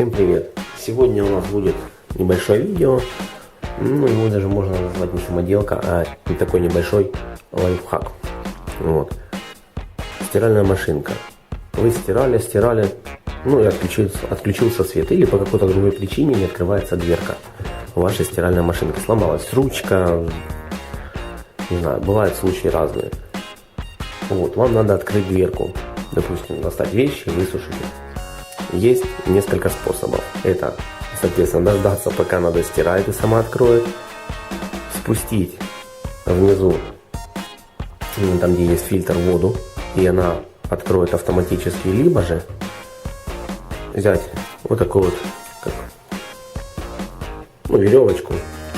Всем привет! Сегодня у нас будет небольшое видео, его даже можно назвать не самоделка, а не такой небольшой лайфхак. Вот. Стиральная машинка. Вы стирали, и отключился свет, или по какой-то другой причине не открывается дверка вашей стиральной машинки. Сломалась ручка, не знаю, бывают случаи разные. Вот, вам надо открыть дверку, допустим, достать вещи, высушить. Есть несколько способов. Это, соответственно, дождаться, пока надо стирать и сама откроет, спустить внизу, там где есть фильтр, воду, и она откроет автоматически, либо же взять вот такую вот веревочку,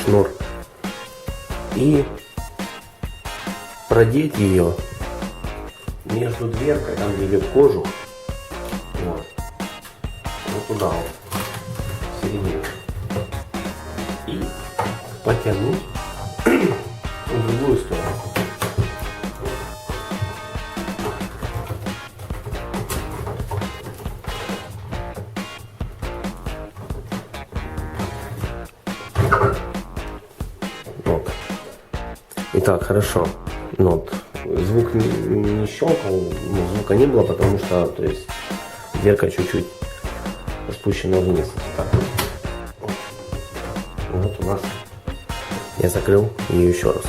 шнур, и продеть ее между дверкой, там где идет кожух, вот туда вот, в середину, и потянуть в другую сторону. Вот. Итак, хорошо. Вот. Звук не щелкал, звука не было, потому что, то есть, дверка чуть-чуть спущена вниз. Так. Вот у нас я закрыл ее еще раз.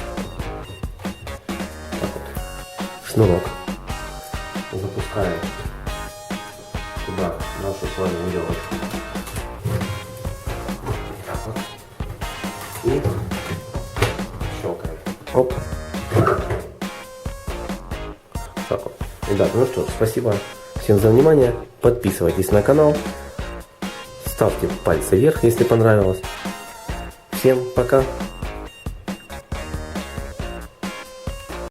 Так вот. Шнурок. Запускаем туда нашу с вами веревочку. Так вот. И щелкаем. Оп. Так вот. Ребята, ну что, спасибо всем за внимание. Подписывайтесь на канал. Ставьте пальцы вверх, если понравилось. Всем пока!